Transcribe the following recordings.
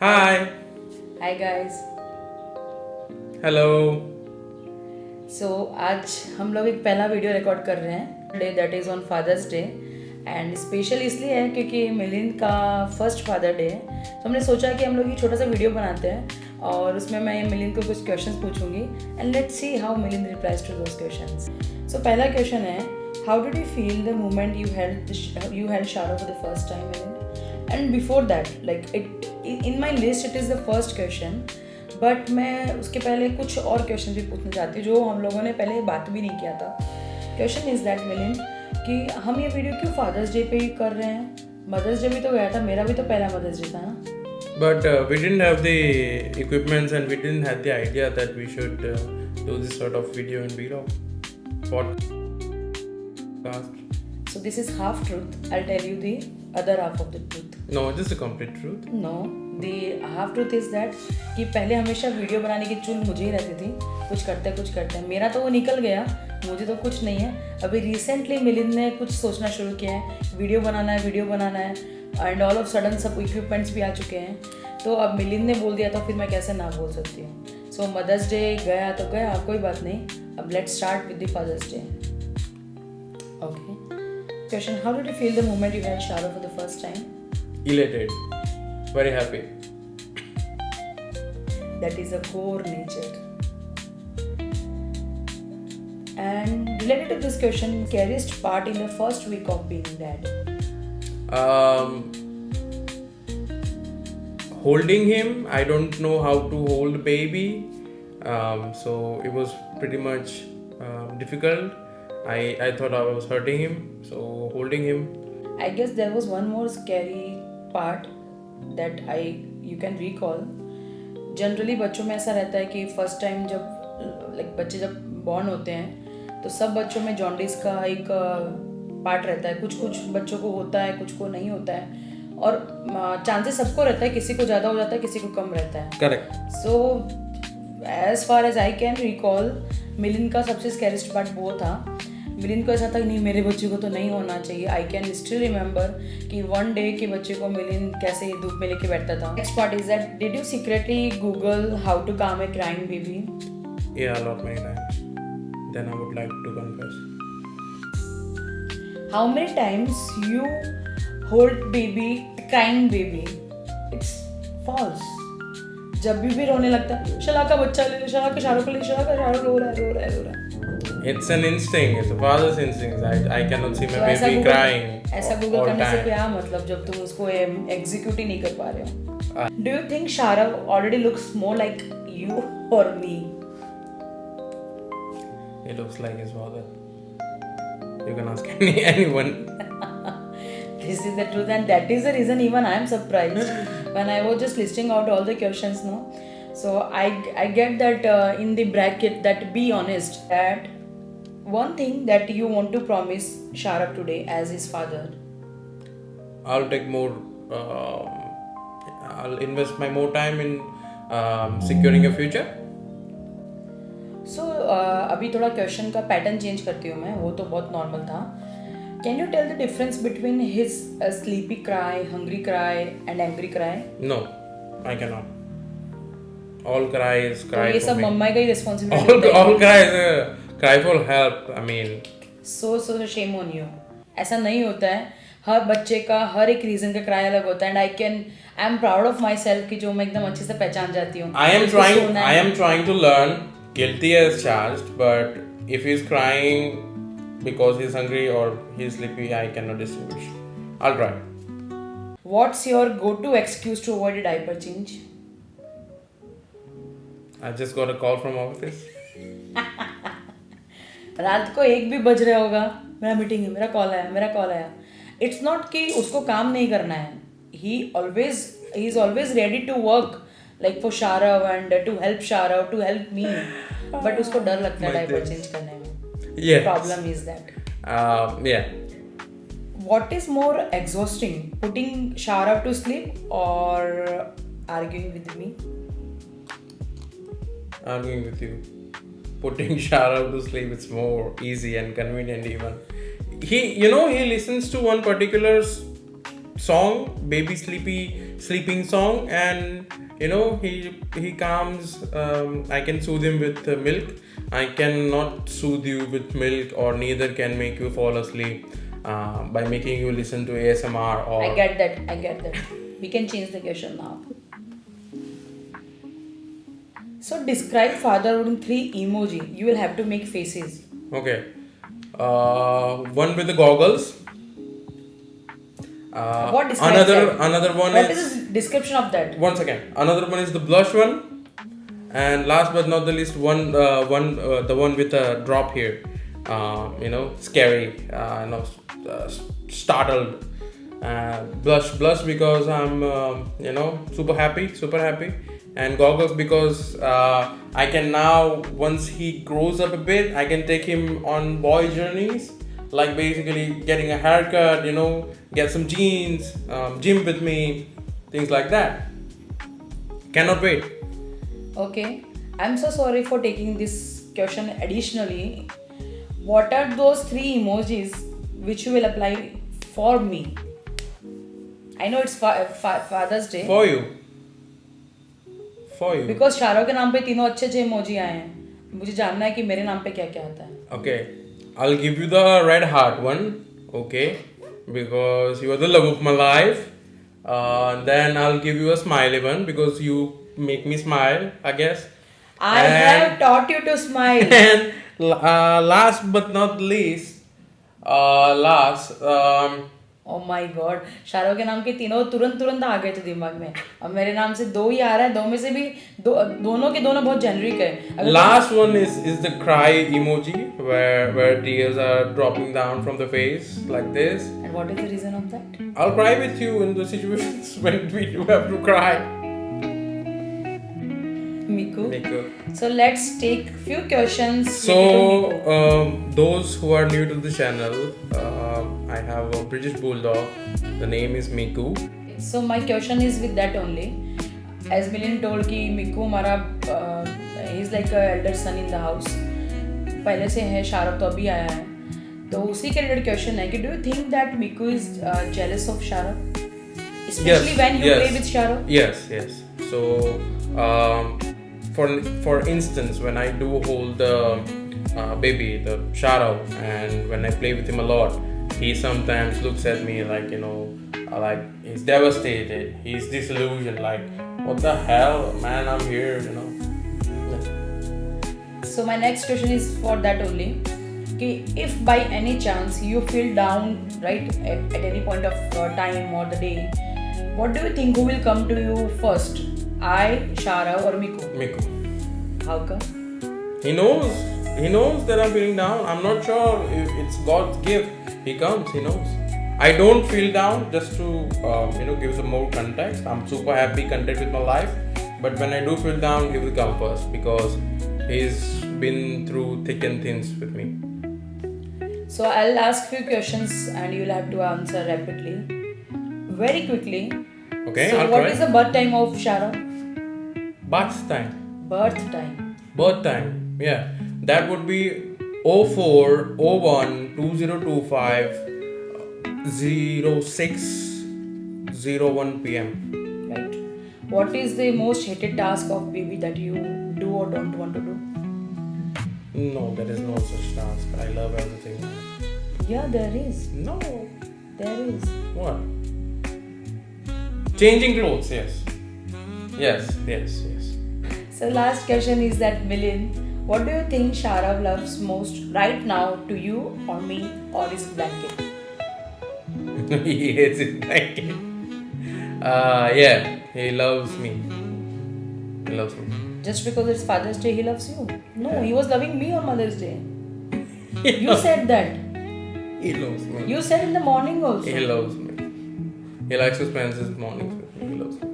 Hi. Hi guys. Hello. सो आज हम लोग एक पहला वीडियो रिकॉर्ड कर रहे हैं day that is on fathers day and special इसलिए है क्योंकि मिलिंद का फर्स्ट फादर डे है। तो हमने सोचा कि हम लोग एक छोटा सा वीडियो बनाते हैं और उसमें मैं मिलिंद को कुछ क्वेश्चंस पूछूंगी and let's see how Milind replies to those questions. So पहला क्वेश्चन है, how did you feel the moment you held Sharav for the first time Milind? And before that like it in my list it is the first question, but मैं उसके पहले कुछ और question भी पूछना चाहती हूँ जो हम लोगों ने पहले बात भी नहीं किया था। क्वेश्चन इज़ दैट मिलिंद कि हम ये वीडियो क्यों फादर्स डे पे ही कर रहे हैं? मदर्स डे भी तो गया था, मेरा भी तो पहला मदर्स डे था ना। But we didn't have the equipments and we didn't have the idea that we should do this sort of video and vlog podcast. So this is half truth. I'll tell you the other half of the truth. No, this is the complete truth. Know the half truth is that कि पहले हमेशा video बनाने की चुल मुझे ही रहती थी। कुछ करते हैं मेरा तो वो निकल गया, मुझे तो कुछ नहीं है। अभी रिसेंटली मिलिंद ने कुछ सोचना शुरू किया है, वीडियो बनाना है एंड ऑल ऑफ सडन सब इक्विपमेंट्स भी आ चुके हैं। तो अब मिलिंद ने बोल दिया तो फिर मैं कैसे ना बोल सकती हूँ। सो मदर्स डे गया तो गया, कोई बात नहीं। अब let's start with the Father's Day. Okay, question, how did you feel the moment you had Sharav for the first time? Elated. Very happy. That is a core nature. And related to this question, scariest part in the first week of being dad? Holding him, I don't know how to hold baby. So it was pretty much difficult. I thought I was hurting him. So holding him. I guess there was one more scary part that you can recall. Generally बच्चों में ऐसा रहता है कि first time जब बच्चे जब born होते हैं तो सब बच्चों में जॉन्डिस का एक पार्ट रहता है। कुछ बच्चों को होता है, कुछ को नहीं होता है और चांसेस सबको रहता है, किसी को ज़्यादा हो जाता है, किसी को कम रहता है। Correct. So as far as I can recall, Milind का सबसे स्कैरिस्ट पार्ट वो था। मिलिंद को ऐसा था कि नहीं, मेरे बच्चे को तो नहीं होना चाहिए। आई कैन स्टिल रिमेंबर कि वन डे के बच्चे को मिलिंद कैसे धूप में लेके बैठता था। Next part is that, did you secretly Google how to calm a crying baby? Yeah, a lot many times. Then I would like to confess. How many times you hold baby, crying baby? It's false. जब भी रोने लगता है, शला का बच्चा ले ले, शला का शाहरुख को ले, शला का शाहरुख रो रहा है। It's an instinct. It's a father's instinct. I cannot see my तो baby crying. ऐसा गूगल all करने से time. क्या मतलब जब तुम उसको एग्जीक्यूट ही नहीं कर पा रहे हो? Do you think Sharav already looks more like you or me? He looks like his father. You can ask anyone. This is the truth and that is the reason even I am surprised when I was just listing out all the questions, no? So I get that in the bracket that be honest, that one thing that you want to promise Sharab today as his father. I'll take more. I'll invest my more time in securing a future. So अभी थोड़ा question का pattern change करती हूँ मैं, वो तो बहुत normal था। Can you tell the difference between his sleepy cry, hungry cry and angry cry? No, I cannot. All cry is तो cry ये for सब me. मम्मा का ही responsibility All cry is a cry for help. I mean, so shame on you. ऐसा नहीं होता है, हर बच्चे का हर एक रीजन का क्राई अलग होता है and I am proud of my self कि जो मैं एकदम अच्छे से पहचान जाती हूँ। I am trying to learn. Guilty as charged, but if he's crying because he's hungry or he's sleepy, I cannot distinguish. I'll try. What's your go-to excuse to avoid a diaper change? I just got a call from office. रात को 1 भी बज रहा होगा, मेरा meeting है, मेरा call आया। इट्स नॉट कि उसको काम नहीं करना है, he is always ready to work like for Sharav and to help Sharav, to help me, but उसको डर लगता है डायपर चेंज करने में। Yes. Problem is that. Yeah. What is more exhausting, putting Sharav to sleep or arguing with me? Arguing with you. Putting Sharav to sleep, it's more easy and convenient even. He listens to one particular song, Baby Sleepy sleeping song, and he calms. I can soothe him with milk. I cannot soothe you with milk, or neither can make you fall asleep by making you listen to ASMR or. I get that. We can change the question now. So describe fatherhood in 3 emoji. You will have to make faces. Okay. One with the goggles. What describes that? Another one What is. is the description of that? One second. Another one is the blush one, and last but not the least, the one with a drop here. Scary. Startled. Blush because I'm super happy, and goggles because I can now, once he grows up a bit, I can take him on boy journeys, like basically getting a haircut, get some jeans, gym with me, things like that. Cannot wait. Okay. I'm so sorry for taking this question additionally. What are those 3 emojis which you will apply for me? I know it's Father's Day. For you. Because Shahrukh के नाम पे तीनों अच्छे emoji आए हैं. मुझे जानना है कि मेरे नाम पे क्या क्या आता है. Okay, I'll give you the red heart one. Okay, because you are the love of my life. Then I'll give you a smiley one because you make me smile, I guess. I have taught you to smile. And last but not least, Oh my God, Shahrukh के नाम के तीनों तुरंत आ गए थे दिमाग में. अब मेरे नाम से 2 ही आ रहा है. 2 में से भी दोनों के दोनों बहुत जेनरिक है. Last one is the cry emoji where tears are dropping down from the face like this. And what is the reason of that? I'll cry with you in the situations when we do have to cry. Miku. So let's take few questions. So those who are new to the channel, I have a British bulldog. The name is Miku. So my question is with that only. As Milind told कि Miku हमारा he is like a elder son in the house. पहले से है, शाहरुख तो अभी आया है. तो उसी के related question है कि do you think that Miku is jealous of Shahrukh? Especially when you play with Shahrukh? Yes. So for instance, when I do hold the baby, the Shahrukh, and when I play with him a lot, he sometimes looks at me like like he's devastated, he's disillusioned, like what the hell, man, I'm here. So my next question is for that only. If by any chance you feel down, right, at any point of time or the day, what do you think who will come to you first? I, Shara, or Miku? Miku. How come? He knows that I'm feeling down. I'm not sure if it's God's gift. He comes, he knows. I don't feel down, just to give some more context. I'm super happy, content with my life. But when I do feel down, he will come first because he's been through thick and thins with me. So I'll ask few questions and you'll have to answer rapidly, very quickly. Okay. So I'll what try. is the birth time of Shara? Birth time. Birth time. Yeah. That would be 04/01/2025 06:01 p.m. Right. What is the most hated task of baby that you do or don't want to do? No, there is no such task. I love everything. Yeah, there is. No. There is. What? Changing clothes, yes. So last question is that Milind, what do you think Sharav loves most right now to you or me or his blanket? He hates his blanket. Yeah, he loves me. Just because it's Father's Day, he loves you? No, he was loving me on Mother's Day. You said that. He loves me. You said in the morning also. He loves me. He likes to spend his mornings with me. He loves me.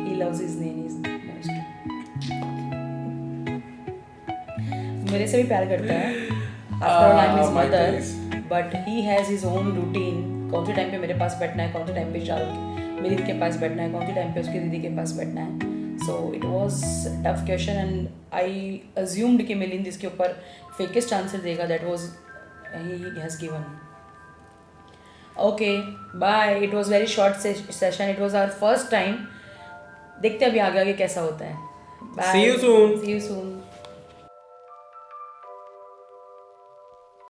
He loves his nannies most. मेरे से भी प्यार करता है. After all, I'm his mother. But he has his own routine. कौन से time पे मेरे पास बैठना है, कौन से टाइम पे शाहरुख मेरी के पास बैठना है, कौन से टाइम पे उसकी दीदी के पास बैठना है. So it was a tough question and I assumed कि मिलिंद इसके ऊपर fakest answer देगा. That was he has given. Okay bye. It was very short session. It was our first time. देखते हैं अभी आगे आगे कैसा होता है. Bye. See you soon. See you soon.